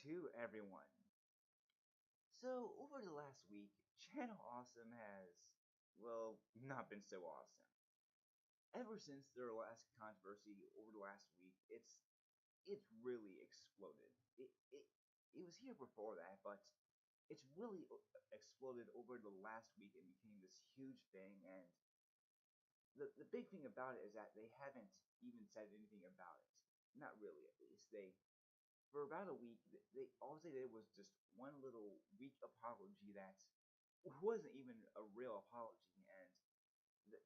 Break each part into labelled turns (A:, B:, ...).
A: to everyone. So, over the last week, Channel Awesome has, well, not been so awesome. Ever since their last controversy over the last week, it's really exploded. It was here before that, but it's really exploded over the last week and became this huge thing. And the big thing about it is that they haven't even said anything about it. Not really, at least. For about a week, they all they did was just one little weak apology that wasn't even a real apology, and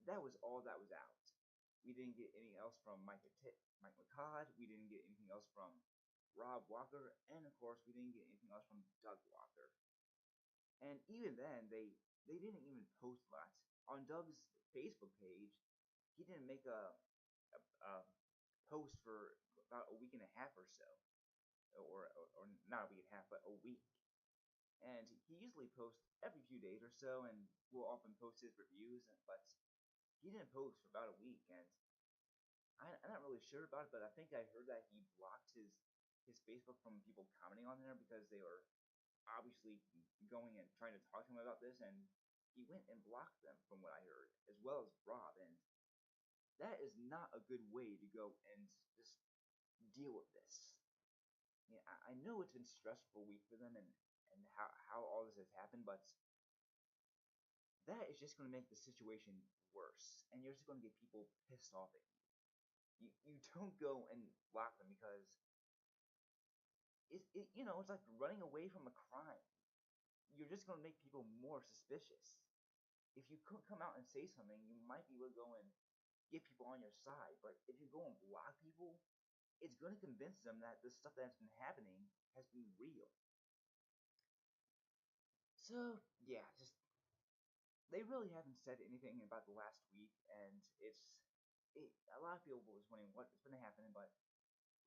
A: that was all that was out. We didn't get anything else from Mike McCod. We didn't get anything else from Rob Walker, and of course, we didn't get anything else from Doug Walker. And even then, they didn't even post much on Doug's Facebook page. He didn't make a post for about a week and a half or so, or not a week and a half, but a week. And he usually posts every few days or so, and will often post his reviews. But he didn't post for about a week, and I'm not really sure about it. But I think I heard that he blocked his Facebook from people commenting on there because they were obviously going and trying to talk to him about this, and he went and blocked them from what I heard, as well as Rob. And that is not a good way to go and just deal with this. Yeah, I know it's been a stressful week for them, and how all this has happened, but that is just going to make the situation worse, and you're just going to get people pissed off at you. You don't go and block them because it's like running away from a crime. You're just going to make people more suspicious. If you could come out and say something, you might be able to go and get people on your side. But if you go and block people, it's going to convince them that the stuff that's been happening has been real. So yeah, just they really haven't said anything about the last week, and a lot of people was wondering what's going to happen, but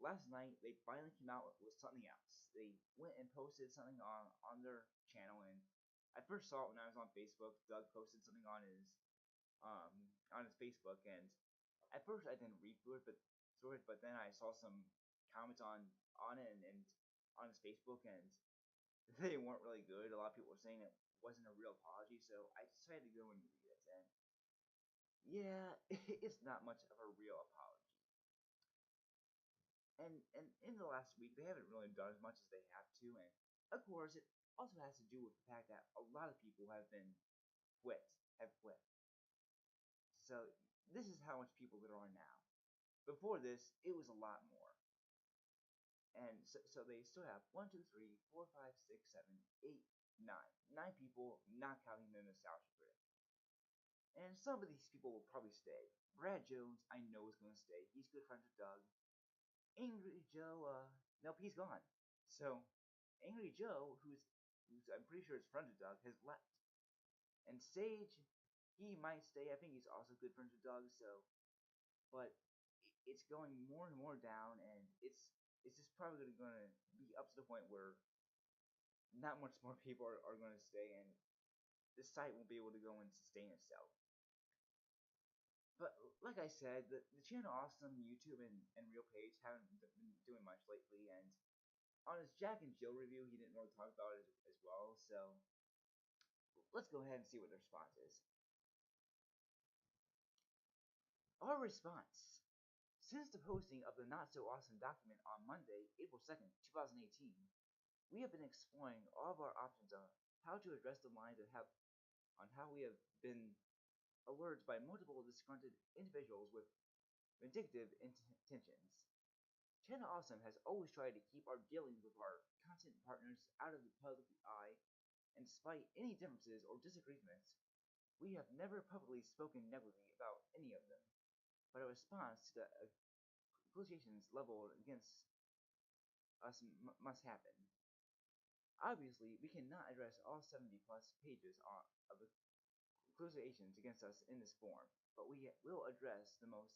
A: last night they finally came out with something else. They went and posted something on their channel, and I first saw it when I was on Facebook. Doug posted something um on his Facebook, and at first I didn't read through it, but then I saw some comments on it and on his Facebook, and they weren't really good. A lot of people were saying it wasn't a real apology, so I decided to go and read it, and yeah, it's not much of a real apology. And in the last week, they haven't really done as much as they have to, and of course, it also has to do with the fact that a lot of people quit, have quit. So this is how much people there are now. Before this, it was a lot more. And so they still have 9 people, not counting the nostalgia grid. And some of these people will probably stay. Brad Jones, I know, is going to stay. He's good friends with Doug. Angry Joe, nope, he's gone. So Angry Joe, who's I'm pretty sure is friends with Doug, has left. And Sage, he might stay. I think he's also good friends with Doug. So, but it's going more and more down, and it's just probably going to be up to the point where not much more people are going to stay, and the site won't be able to go and sustain itself. But like I said, the channel Awesome YouTube and Real page haven't been doing much lately, and on his Jack and Jill review, he didn't really talk about it as well. So let's go ahead and see what the response is. Our response. Since the posting of the Not So Awesome document on Monday, April 2nd, 2018, we have been exploring all of our options on how to address the lines on how we have been alerted by multiple disgruntled individuals with vindictive intentions. Channel Awesome has always tried to keep our dealings with our content partners out of the public eye, and despite any differences or disagreements, we have never publicly spoken negatively about any of them. But a response to the accusations leveled against us must happen. Obviously, we cannot address all 70 plus pages of accusations against us in this form, but we will address the most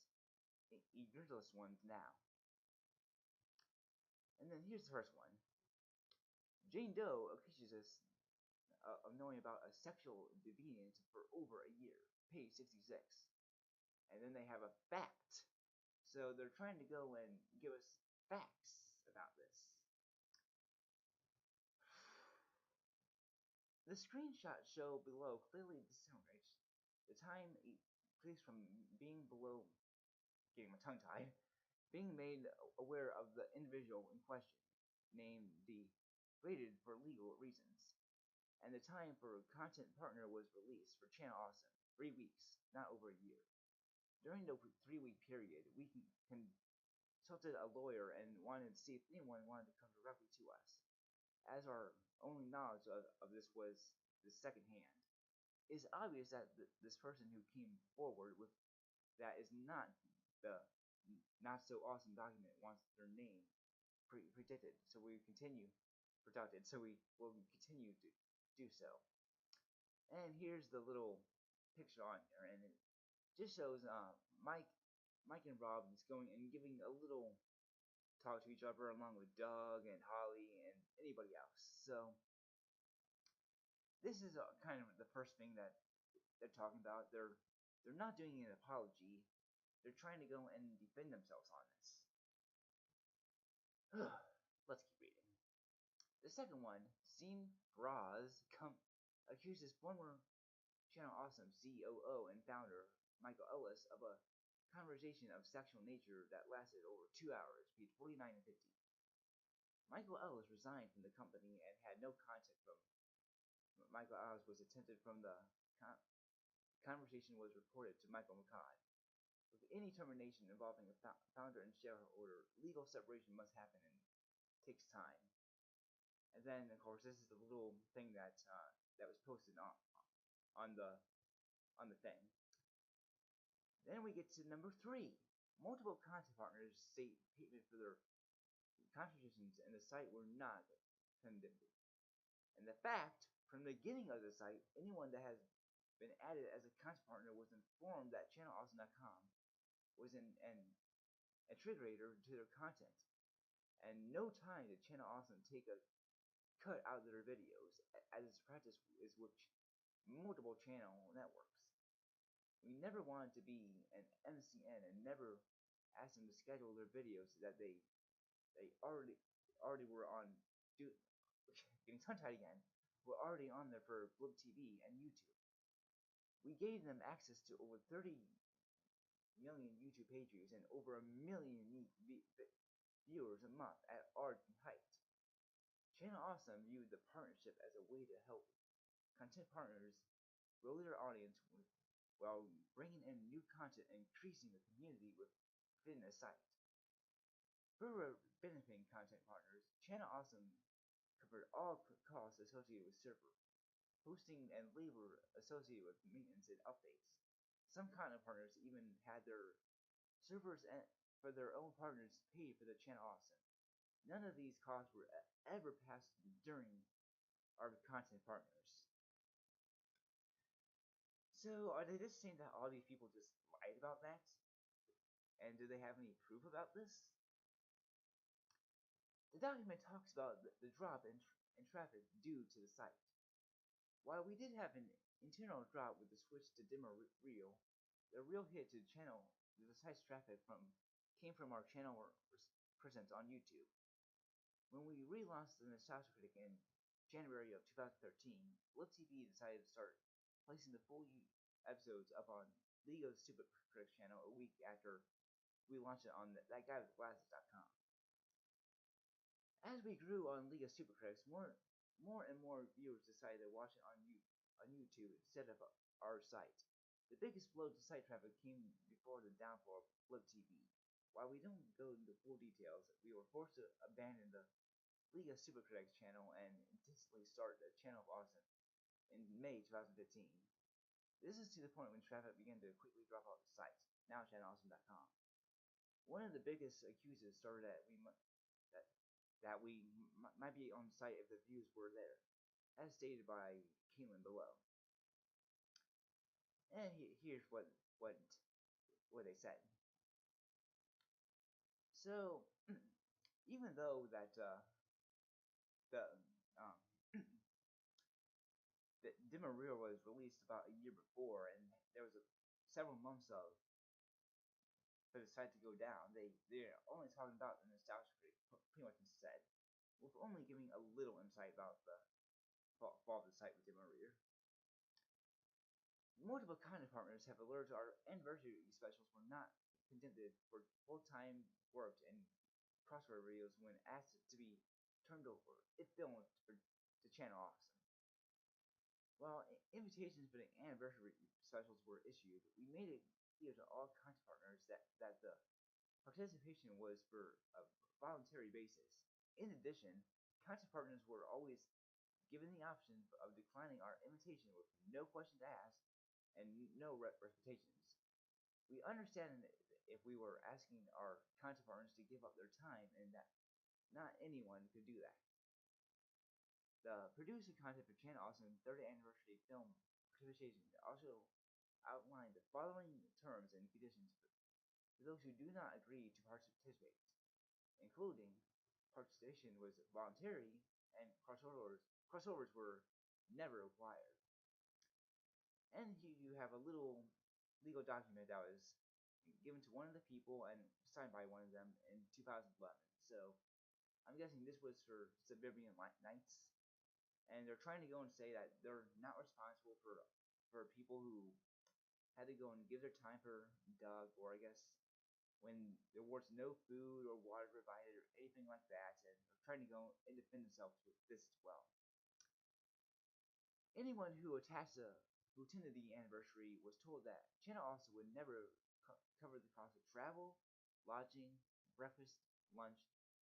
A: egregious ones now. And then here's the first one. Jane Doe accuses us of knowing about a sexual deviance for over a year, page 66. And then they have a fact. So they're trying to go and give us facts about this. The screenshots show below clearly distinguish the time it takes from being below getting my tongue tied, being made aware of the individual in question, named the rated for legal reasons, and the time for content partner was released for Channel Awesome, 3 weeks, not over a year. During the 3-week period, we consulted a lawyer and wanted to see if anyone wanted to come directly to us, as our only knowledge of this was the second hand. It's obvious that this person who came forward with that is not the not so awesome document wants their name predicted, so we continue protected, so we will continue to do so. And here's the little picture on here, and it just shows Mike and Rob is going and giving a little talk to each other along with Doug and Holly and anybody else. So this is kind of the first thing that they're talking about. They're not doing an apology. They're trying to go and defend themselves on this. Let's keep reading. The second one, Scene Braz, accuses former Channel Awesome COO and founder Michael Ellis of a conversation of sexual nature that lasted over 2 hours, page 49 and 50. Michael Ellis resigned from the company and had no contact from Michael Ellis was attempted from the conversation was reported to Michael McCod. With any termination involving a founder and shareholder, legal separation must happen and takes time. And then, of course, this is the little thing that was posted on the thing. Then we get to number 3. Multiple content partners state payment for their contributions, and the site were not condemned. And the fact, from the beginning of the site, anyone that has been added as a content partner was informed that ChannelAwesome.com was an attributor to their content. And no time did Channel Awesome take a cut out of their videos, as its practice is with multiple channel networks. We never wanted to be an MCN and never asked them to schedule their videos that they already were on getting tongue-tied again, were already on there for Blip TV and YouTube. We gave them access to over 30 million YouTube page views and over 1 million unique viewers a month at our height. Channel Awesome viewed the partnership as a way to help content partners grow their audience while bringing in new content and increasing the community within the site. For benefiting content partners, Channel Awesome covered all costs associated with server, hosting, and labor associated with maintenance and updates. Some content partners even had their servers for their own partners paid for the Channel Awesome. None of these costs were ever passed during our content partners. So are they just saying that all these people just lied about that? And do they have any proof about this? The document talks about the drop in traffic due to the site. While we did have an internal drop with the switch to dimmer reel, the real hit to the site's traffic came from our channel presence on YouTube. When we relaunched the Nostalgia Critic in January of 2013, Blip TV decided to start placing the full episodes up on League of Super Critics channel a week after we launched it on thatguywithglasses.com. As we grew on League of Super Critics, more and more viewers decided to watch it on YouTube instead of our site. The biggest blow to site traffic came before the downfall of Blip TV. While we don't go into full details, we were forced to abandon the League of Super Critics channel and instantly start the Channel of Awesome in May 2015. This is to the point when traffic began to quickly drop off the site, now ChannelAwesome.com. One of the biggest accusers started that we might be on site if the views were there, as stated by Caitlin below. And here's what they said. So, even though that the dimmer reel was released about a year before, and there was several months for the site to go down, they're only talking about the Nostalgia Critic, pretty much instead, with only giving a little insight about the fall off the site with Maria. Multiple content partners have alerted our anniversary specials were not contented for full-time work and crossover videos when asked to be turned over if filmed to Channel Awesome. While invitations for the anniversary specials were issued, we made it clear to all content partners that the participation was for a voluntary basis. In addition, content partners were always given the option of declining our invitation with no questions asked and no reputations. We understand if we were asking our content partners to give up their time and that not anyone could do that. The producer content for Channel Awesome 30th anniversary film participation also outlined the following terms and conditions for those who do not agree to participate, including participation was voluntary and crossovers were never required. And you have a little legal document that was given to one of the people and signed by one of them in 2011. So I'm guessing this was for Suburban Nights, and they're trying to go and say that they're not responsible for people who had to go and give their time for Doug, or I guess when there was no food or water provided or anything like that, and they're trying to go and defend themselves with this as well. Anyone who attended the anniversary was told that Channel also would never cover the cost of travel, lodging, breakfast, lunch,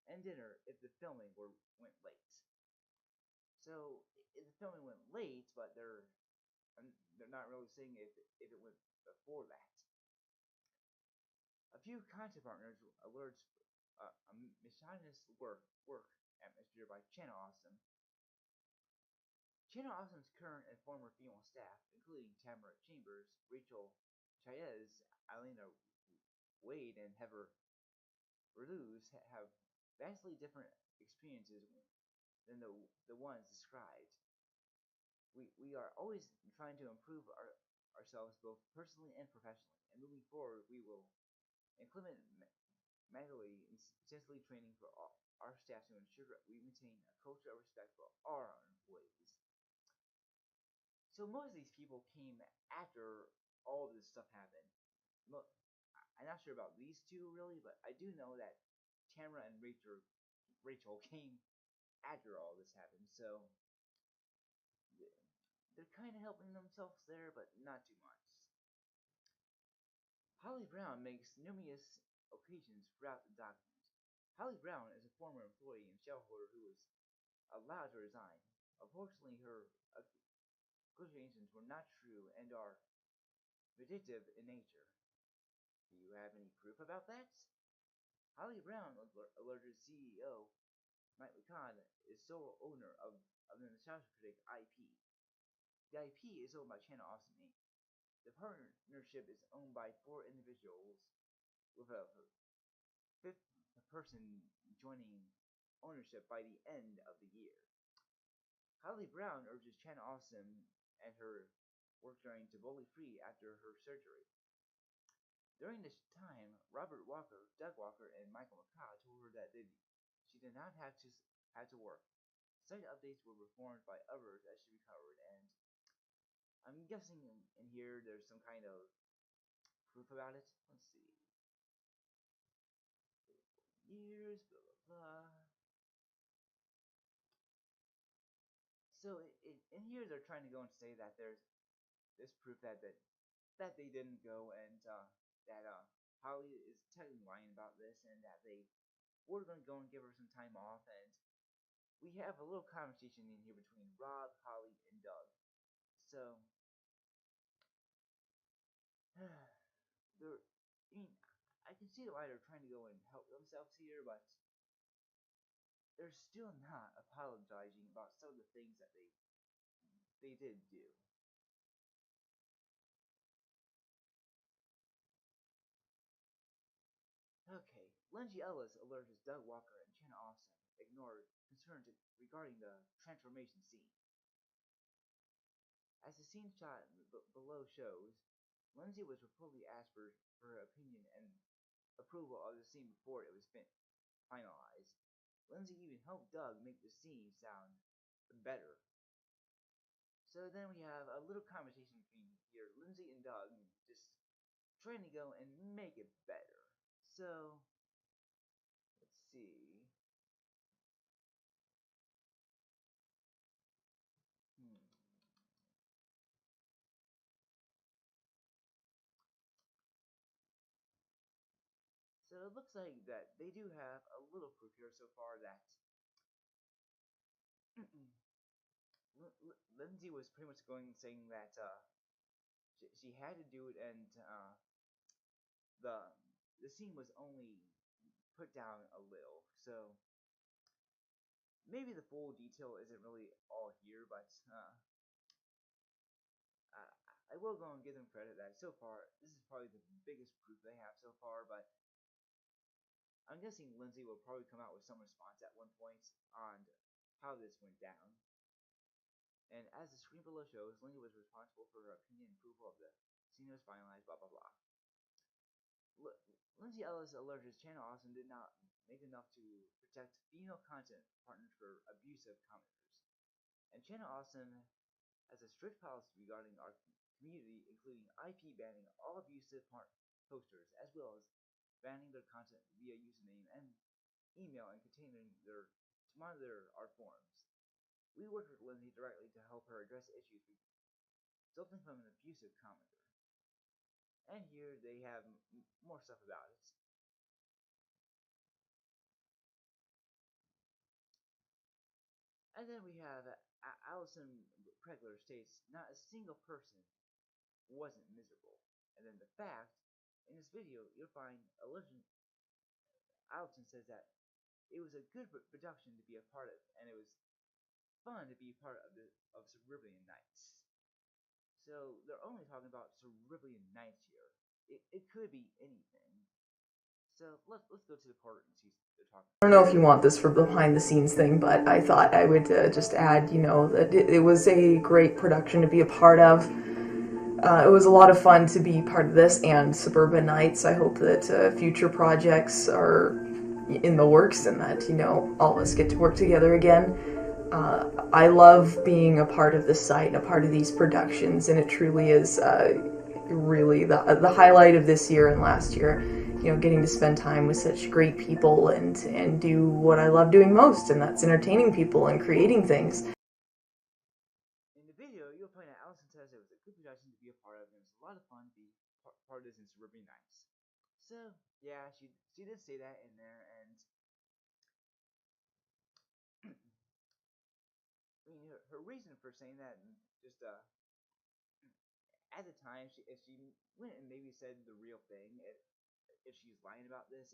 A: and dinner if the filming went late. So the filming went late, but they're not really saying if it went before that. A few content partners alerts a misogynist work atmosphere by Channel Awesome. Channel Awesome's current and former female staff, including Tamara Chambers, Rachel Chaez, Alina Wade, and Heather Berluz, have vastly different experiences than the ones described. We are always trying to improve ourselves both personally and professionally, and moving forward we will implement manually intensely training for our staff to ensure that we maintain a culture of respect for all our employees. So most of these people came after all this stuff happened. I'm not sure about these two really, but I do know that Tamara and Rachel came after all this happened, so they're kind of helping themselves there, but not too much. Holly Brown makes numerous occasions throughout the document. Holly Brown is a former employee and shareholder who was allowed to resign. Unfortunately, her accusations were not true and are vindictive in nature. Do you have any proof about that? Holly Brown alerted CEO Mike Khan is sole owner of the Nostalgia Critic IP. The IP is owned by Channel Awesome Inc. The partnership is owned by 4 individuals, with a 5th person joining ownership by the end of the year. Holly Brown urges Channel Awesome and her work journey to bully free after her surgery. During this time, Robert Walker, Doug Walker, and Michael McCaw told her that she did not have to work. Site updates were performed by others as she recovered, and I'm guessing in here there's some kind of proof about it. Let's see. Years, blah blah blah. So in here they're trying to go and say that there's this proof that they didn't go, and that Holly is technically lying about this, and that they were going to go and give her some time off, and we have a little conversation in here between Rob, Holly, and Doug. So I can see why they're trying to go and help themselves here, but they're still not apologizing about some of the things that they did do. Okay, Lindsay Ellis alerted Doug Walker and Channel Awesome ignored concerns regarding the transformation scene. As the scene shot below shows, Lindsay was reportedly asked for her opinion and approval of the scene before it was finalized. Lindsay even helped Doug make the scene sound better. So then we have a little conversation between here, Lindsay and Doug, just trying to go and make it better. So let's see. Hmm. So it looks like that they do have a little proof here so far that Lindsay was pretty much going saying that she had to do it, and the the scene was only put down a little. So maybe the full detail isn't really all here, but I will go and give them credit that so far this is probably the biggest proof they have so far. But I'm guessing Lindsay will probably come out with some response at one point on how this went down. And as the screen below shows, Lindsay was responsible for her opinion and approval of the scene was finalized, blah blah blah. Lindsay Ellis alleges Channel Awesome did not make enough to protect female content partners for abusive commenters. And Channel Awesome has a strict policy regarding our community, including IP banning all abusive posters, as well as banning their content via username and email and containing their to monitor our forums. We worked with Lindsay directly to help her address issues resulting from an abusive commenter. And here they have more stuff about it. And then we have Allison Pregler states, not a single person wasn't miserable. And then the fact, in this video, you'll find Allison says that it was a good production to be a part of, and it was fun to be part of Cerulean Nights. So they're only talking about Cerulean Nights here. It could be anything. So let's go to the part and see they're talking.
B: I don't know if you want this for behind the scenes thing, but I thought I would just add, that it was a great production to be a part of. It was a lot of fun to be part of this and Suburban Nights. I hope that future projects are in the works and that, all of us get to work together again. I love being a part of this site and a part of these productions, and it truly is really the highlight of this year and last year. Getting to spend time with such great people and do what I love doing most, and that's entertaining people and creating things.
A: In the video, you'll find that Allison says it was a good production to be a part of, and it was a lot of fun to be part of this in Suburban Nights. So yeah, she did say that in there, and I mean her reason for saying that, and just at the time, if she went and maybe said the real thing, if she's lying about this,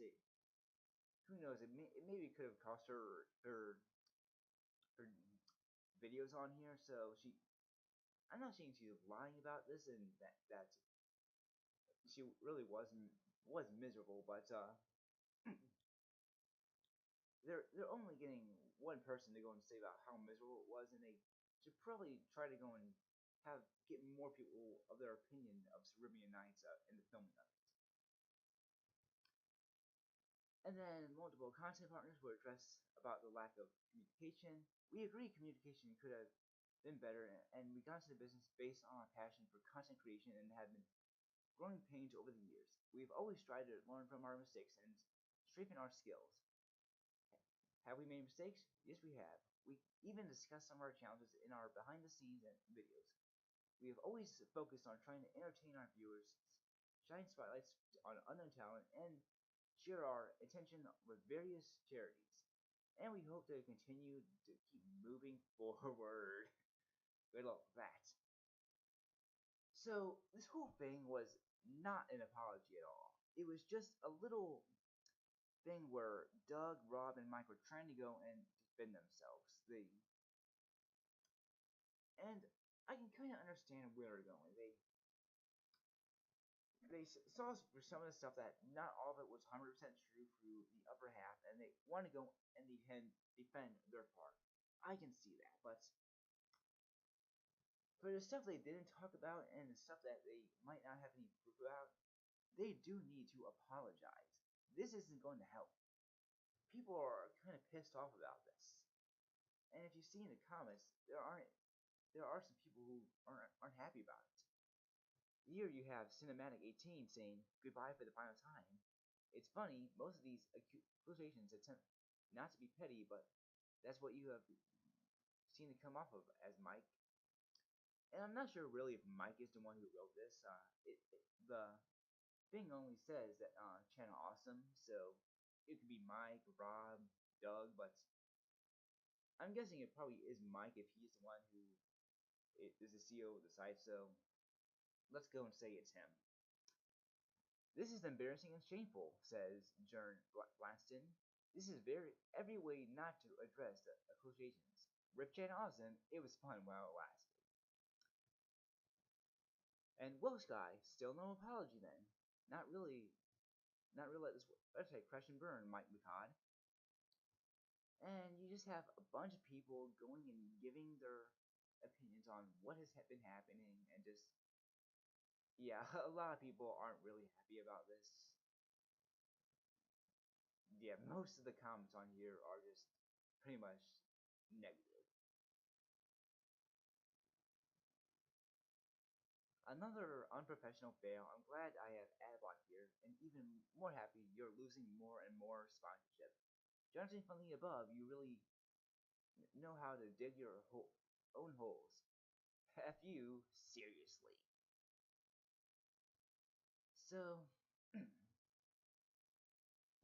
A: who knows? It maybe could have cost her her videos on here. So I'm not saying she's lying about this and that she really was miserable, but they're only getting one person to go and say about how miserable it was, and they should probably try to go and get more people of their opinion of Cerulean Nights in the filming of it. And then multiple content partners were addressed about the lack of communication. We agree communication could have been better, and we got into the business based on our passion for content creation and have been growing pains over the years. We've always tried to learn from our mistakes and strengthen our skills. Have we made mistakes? Yes, we have. We even discussed some of our challenges in our behind the scenes and videos. We have always focused on trying to entertain our viewers, shine spotlights on unknown talent, and share our attention with various charities. And we hope to continue to keep moving forward. Good luck with that. So this whole thing was not an apology at all. It was just a little thing where Doug, Rob, and Mike were trying to go and defend themselves. And I can kind of understand where they're going. They saw for some of the stuff that not all of it was 100% true through the upper half, and they want to go and defend their part. I can see that, but for the stuff they didn't talk about and the stuff that they might not have any proof about, they do need to apologize. This isn't going to help. People are kind of pissed off about this. And if you see in the comments, there aren't there are some people who aren't happy about it. Here you have Cinematic 18 saying goodbye for the final time. It's funny, most of these accusations attempt not to be petty, but that's what you have seen to come off of as Mike. And I'm not sure really if Mike is the one who wrote this. The thing only says that Channel Awesome, so it could be Mike, Rob, Doug, but I'm guessing it probably is Mike if he's the one who is the CEO of the site, so let's go and say it's him. This is embarrassing and shameful, says Jern Blanston. This is every way not to address the accusations. Rip Chan Awesome, it was fun while it lasted. And Welsh guy, still no apology then. Not really let this website crash and burn, Mike McCod. And you just have a bunch of people going and giving their opinions on what has been happening, and just, yeah, a lot of people aren't really happy about this. Yeah, most of the comments on here are just pretty much negative. Another unprofessional fail. I'm glad I have Adblock here, and even more happy you're losing more and more sponsorship. Judging from the above, you really know how to dig your own holes. F you, seriously. So,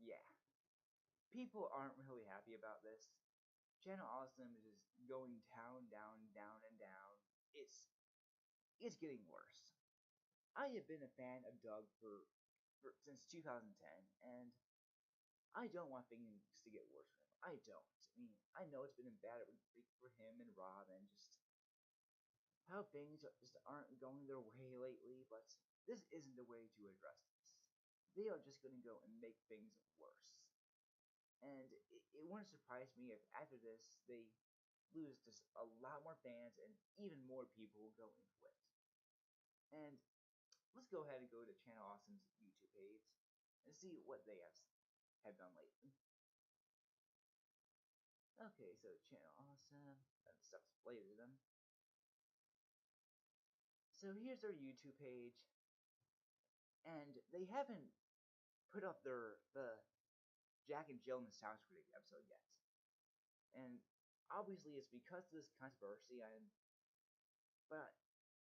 A: yeah, people aren't really happy about this. Channel Awesome is just going down, down, down, and down. It's getting worse. I have been a fan of Doug since 2010, and I don't want things to get worse for him. I don't. I mean, I know it's been a bad week for him and Rob, and just how things just aren't going their way lately. But this isn't the way to address this. They are just going to go and make things worse. And it wouldn't surprise me if after this they lose just a lot more fans and even more people will go and quit. And let's go ahead and go to Channel Awesome's YouTube page and see what they have done lately. Okay, so Channel Awesome, and stuff displayed to them. So here's their YouTube page, and they haven't put up the Jack and Jill Nostalgia Critic episode yet. And obviously it's because of this controversy, but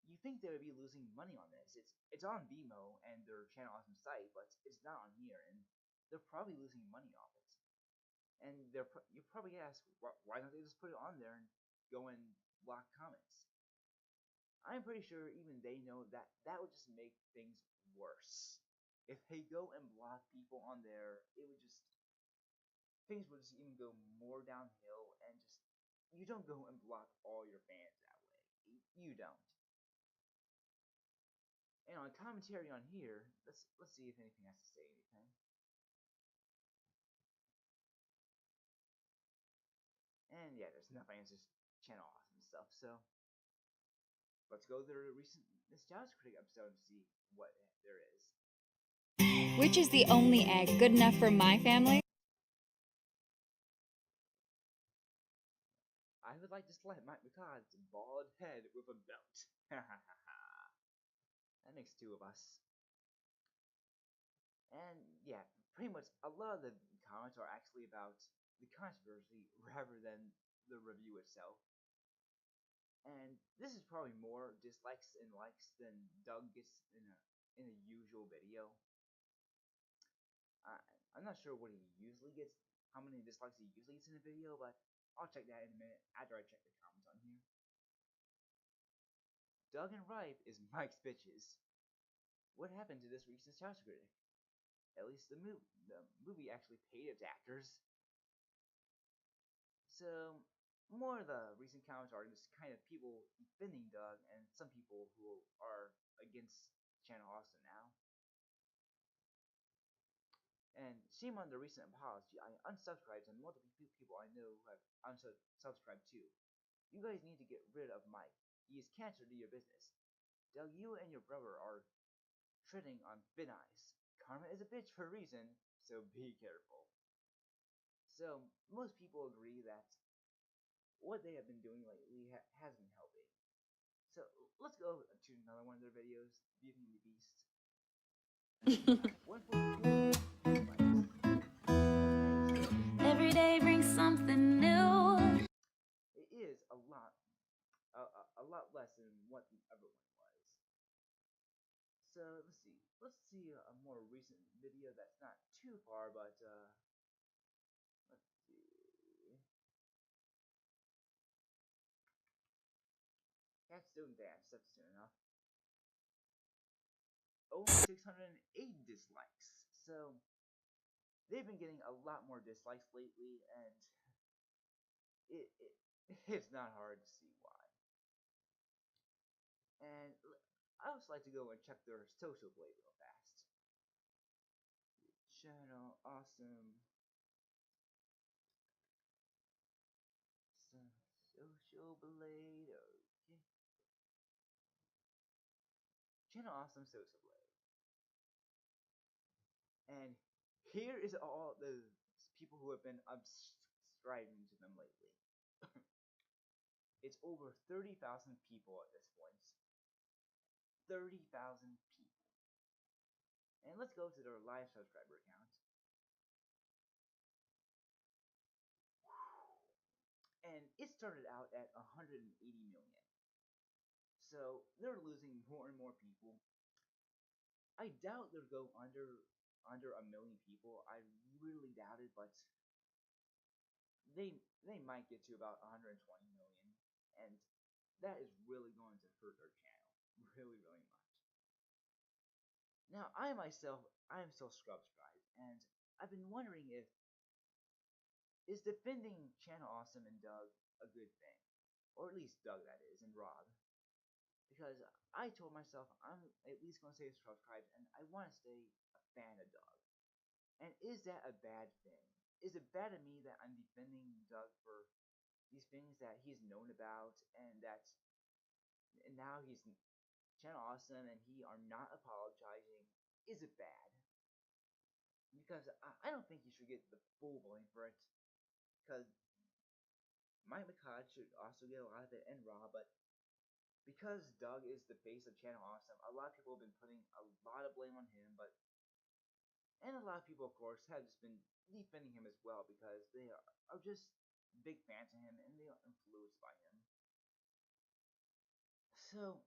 A: you think they would be losing money on this. It's on Vimeo and their Channel Awesome site, but it's not on here, and they're probably losing money off it. And you probably ask, why don't they just put it on there and go and block comments? I'm pretty sure even they know that that would just make things worse. If they go and block people on there, it would just things would just even go more downhill, and just you don't go and block all your fans that way. You don't. And on commentary on here, let's see if anything has to say anything. And yeah, there's nothing. It's just Channel Awesome stuff. So let's go to the recent Nostalgia Critic episode and see what there is.
C: Which is the only egg good enough for my family?
A: I would like to slap Mike McCod's bald head with a belt. That makes two of us. And yeah, pretty much a lot of the comments are actually about the controversy rather than the review itself. And this is probably more dislikes and likes than Doug gets in a usual video. I'm not sure what he usually gets, how many dislikes he usually gets in a video, but I'll check that in a minute after I check the comments on here. Doug and Ripe is Mike's bitches. What happened to this week's Nostalgia Critic? At least the movie actually paid its actors. So, more of the recent comments are just kind of people defending Doug and some people who are against Channel Awesome now. And shame on the recent apology. I unsubscribed to multiple people I know who have unsubscribed too. You guys need to get rid of Mike. He is cancer to your business. Doug, you and your brother are treading on thin ice. Karma is a bitch for a reason, so be careful. So, most people agree that what they have been doing lately has been helping. So let's go to another one of their videos, Beauty and the Beast. 1.2
D: Every day brings something new.
A: It is a lot less than what the other one was. So let's see. Let's see a more recent video that's not too far, but let's see. Cat Stone Dance. That's soon enough. Only 680 dislikes. So they've been getting a lot more dislikes lately, and it's not hard to see why. And I also like to go and check their social blade real fast. Channel Awesome. Social blade. Okay. Channel Awesome social blade. And here is all the people who have been subscribing to them lately. It's over 30,000 people at this point. 30,000 people. And let's go to their live subscriber count. And it started out at 180 million. So they're losing more and more people. I doubt they'll go under a million people. I really doubt it, but they might get to about 120 million, and that is really going to hurt their channel really much. Now I myself I am still subscribed, and I've been wondering if is defending Channel Awesome and Doug a good thing, or at least Doug that is, and Rob, because I told myself I'm at least going to stay subscribed, and I want to stay a fan of Doug. And is that a bad thing? Is it bad of me that I'm defending Doug for these things that he's known about, and now he's Channel Awesome and he are not apologizing? Is it bad? Because I don't think he should get the full blame for it, because Mike McCod should also get a lot of it, and Rob, but because Doug is the face of Channel Awesome, a lot of people have been putting a lot of blame on him, and a lot of people, of course, have just been defending him as well because they are just big fans of him and they are influenced by him. So,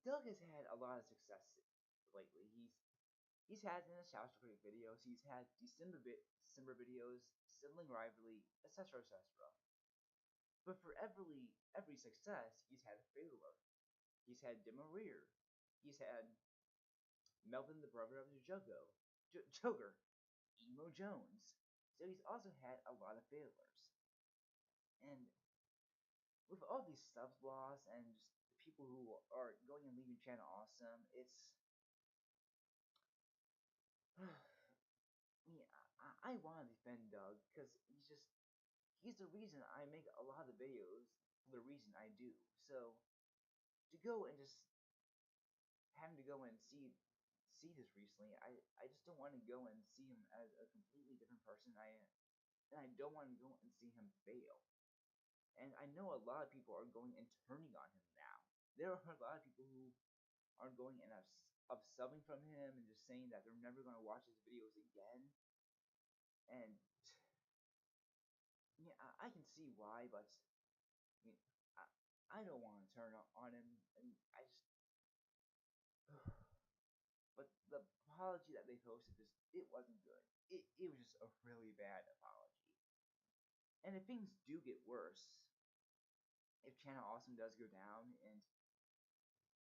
A: Doug has had a lot of success lately. He's had in his House Creek videos, he's had December videos, Sibling Rivalry, etc., etc. But for every success, he's had a failure. He's had Demareer. He's had Melvin, the brother of the Joker, Emo Jones. So he's also had a lot of failures. And with all these subs loss and just the people who are going and leaving Channel Awesome, it's I want to defend Doug because he's the reason I make a lot of the videos for the reason I do. So to go and just having to go and see this recently, I just don't want to go and see him as a completely different person. And I don't want to go and see him fail. And I know a lot of people are going and turning on him now. There are a lot of people who are going and subbing from him and just saying that they're never going to watch his videos again. And yeah, I can see why, but I mean, I don't want to turn on him, and I just. But the apology that they posted, it wasn't good. It was just a really bad apology. And if things do get worse, if Channel Awesome does go down, and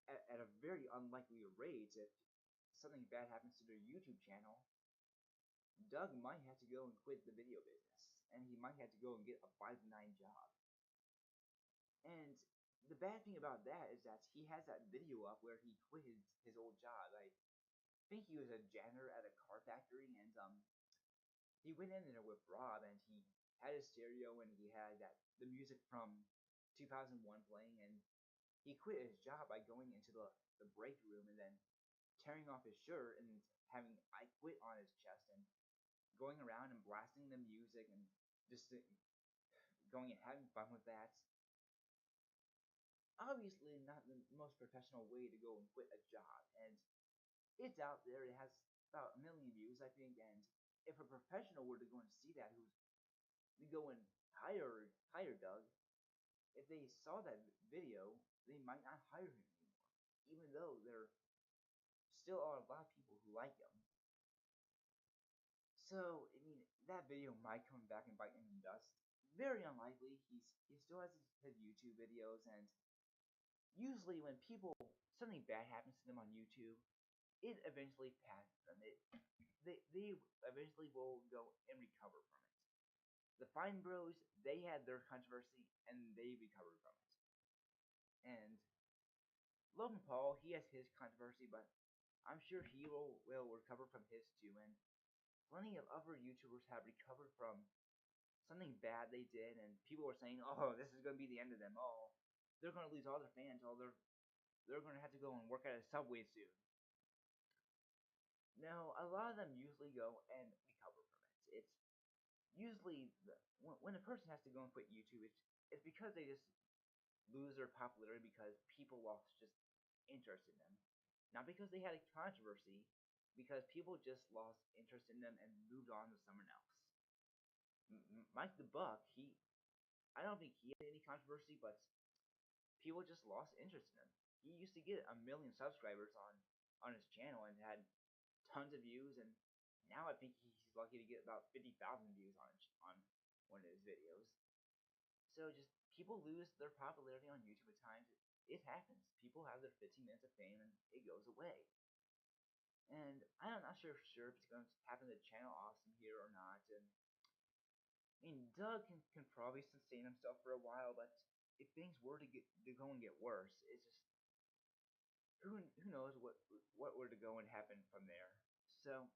A: at a very unlikely rate, if something bad happens to their YouTube channel, Doug might have to go and quit the video business, and he might have to go and get a 5 to 9 job. And the bad thing about that is that he has that video up where he quit his old job. I think he was a janitor at a car factory, and he went in there with Rob, and he had his stereo, and he had the music from 2001 playing, and he quit his job by going into the break room and then tearing off his shirt and having "I quit" on his chest and going around and blasting the music and just going and having fun with that. obviously not the most professional way to go and quit a job, and it's out there. It has about 1 million views, I think, and if a professional were to go and see that, who's to go and hire Doug, if they saw that video, they might not hire him anymore, even though there still are a lot of people who like him. So, I mean, that video might come back and bite him in the dust. Very unlikely. He still has his YouTube videos, and usually when people something bad happens to them on YouTube, it eventually passes them. They eventually will go and recover from it. The Fine Bros, they had their controversy and they recovered from it. And Logan Paul, he has his controversy, but I'm sure he will recover from his too. And plenty of other YouTubers have recovered from something bad they did, and people were saying, "Oh, this is gonna be the end of them. Oh, they're gonna lose all their fans. Oh, they're gonna have to go and work at a Subway soon." No, a lot of them usually go and recover from it. It's usually when a person has to go and quit YouTube, it's because they just lose their popularity because people lost just interest in them, not because they had a controversy, because people just lost interest in them and moved on to someone else. Mike the Buck, I don't think he had any controversy, but people just lost interest in him. He used to get 1 million subscribers on his channel and had tons of views, and now I think he's lucky to get about 50,000 views on one of his videos. So just people lose their popularity on YouTube at times. It happens. People have their 15 minutes of fame and it goes away. And I'm not sure if it's going to happen to Channel Awesome here or not. And I mean, Doug can probably sustain himself for a while, but if things were to go and get worse, it's just who knows what were to go and happen from there. So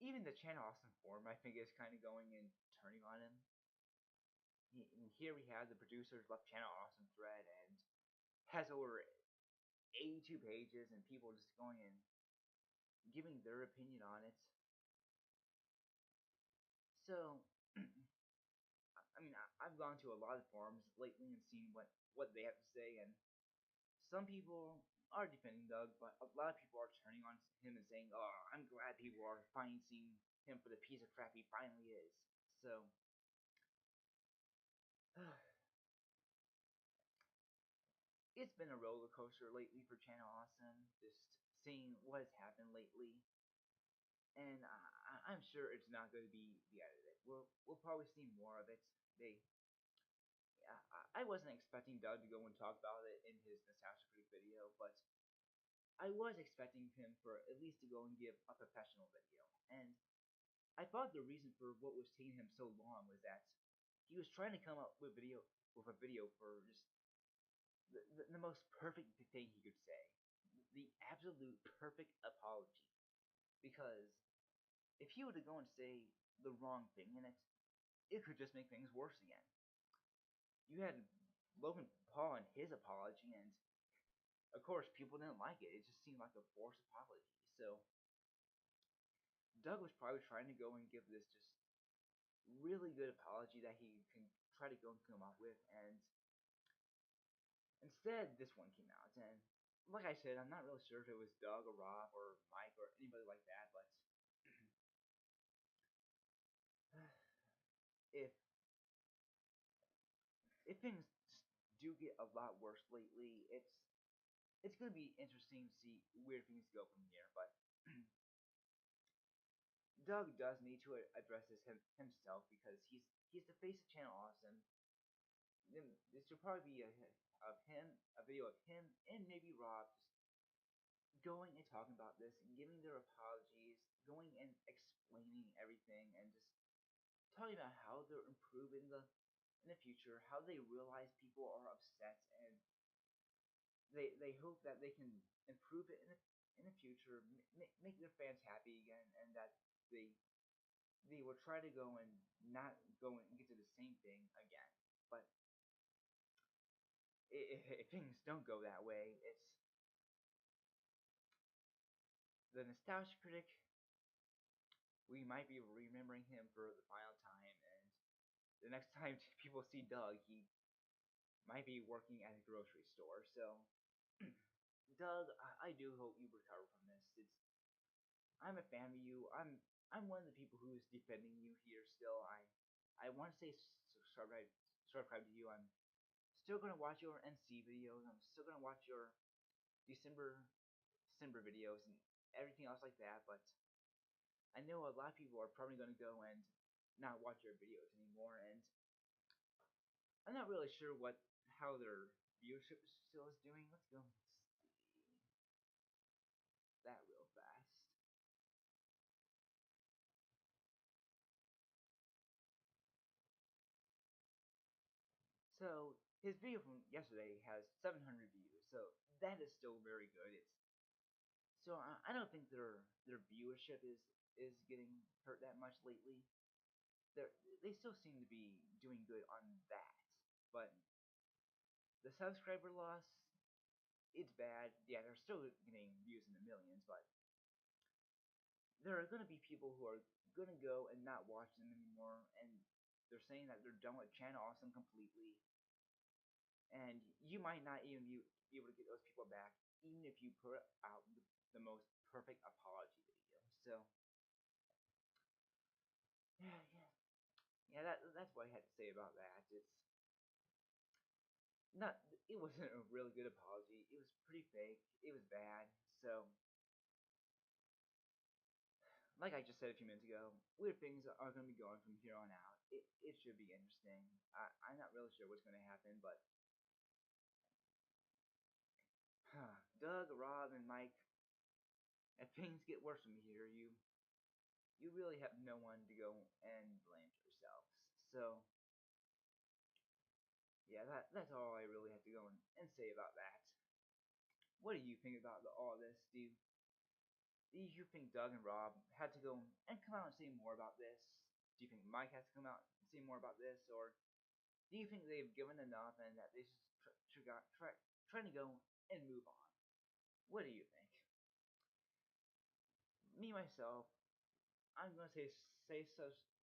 A: even the Channel Awesome forum, I think, is kind of going and turning on him. And here we have the producers left Channel Awesome thread and has over 82 pages and people just going and giving their opinion on it. So, I mean, I've gone to a lot of forums lately and seen what they have to say, and some people are defending Doug, but a lot of people are turning on him and saying, "Oh, I'm glad people are finally seeing him for the piece of crap he finally is." So, it's been a roller coaster lately for Channel Awesome, just seeing what has happened lately, and I'm sure it's not going to be the end of it. We'll probably see more of it. I wasn't expecting Doug to go and talk about it in his Nostalgia Critic video, but I was expecting him for at least to go and give a professional video, and I thought the reason for what was taking him so long was that he was trying to come up with a video for just the most perfect thing he could say, the absolute perfect apology. Because if he were to go and say the wrong thing in it, it could just make things worse again. You had Logan Paul and his apology, and of course people didn't like it. It just seemed like a forced apology. So Doug was probably trying to go and give this just really good apology that he can try to go and come up with, and instead this one came out. And like I said, I'm not really sure if it was Doug or Rob or Mike or anybody like that, but if things do get a lot worse lately, it's going to be interesting to see where things go from here. But Doug does need to address this himself because he's the face of Channel Awesome. Then this should probably be a video of him and maybe Rob just going and talking about this and giving their apologies, going and explaining everything, and just talking about how they're improving in the future, how they realize people are upset, and they hope that they can improve it in the future, make their fans happy again, and that they will try to go and not go and get to the same thing again. But if things don't go that way, it's the Nostalgia Critic. We might be remembering him for the final time, and the next time people see Doug, might be working at a grocery store. So, Doug, I do hope you recover from this. I'm a fan of you. I'm one of the people who is defending you here. Still, I want to say subscribe to you. I'm still gonna watch your NC videos. I'm still gonna watch your December videos and everything else like that. But I know a lot of people are probably gonna go and not watch your videos anymore, and I'm not really sure how their viewership still is doing. Let's go and see that real fast. So his video from yesterday has 700 views, so that is still very good. I don't think their viewership is getting hurt that much lately. They still seem to be doing good on that, but the subscriber loss, it's bad. Yeah, they're still getting views in the millions, but there are gonna be people who are gonna go and not watch them anymore, and they're saying that they're done with Channel Awesome completely. And you might not even be able to get those people back, even if you put out the most perfect apology video. So, yeah. That's what I had to say about that. It wasn't a really good apology. It was pretty fake. It was bad. So, like I just said a few minutes ago, weird things are going to be going from here on out. It should be interesting. I'm not really sure what's going to happen, but Doug, Rob, and Mike, if things get worse from here, you really have no one to go and blame yourselves. So, yeah, that's all I really have to go and say about that. What do you think about all this? Do you think Doug and Rob had to go and come out and say more about this? Do you think Mike has to come out and say more about this? Or do you think they've given enough and that they should trying to go and move on? What do you think? Me, myself, I'm going to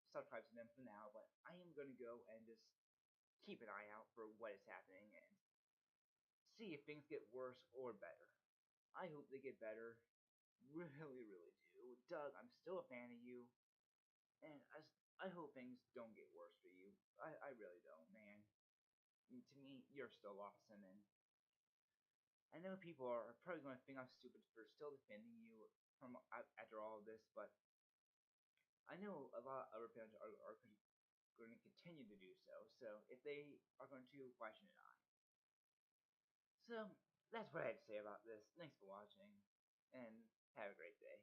A: subscribe to them for now, but I am going to go and just keep an eye out for what is happening and see if things get worse or better. I hope they get better. Really, really do. Doug, I'm still a fan of you, and I hope things don't get worse for you. I really don't, man. To me, you're still awesome, and I know people are probably going to think I'm stupid for still defending you from after all of this, but I know a lot of other fans are going to continue to do so. So if they are going to, why shouldn't I? So that's what I had to say about this. Thanks for watching, and have a great day.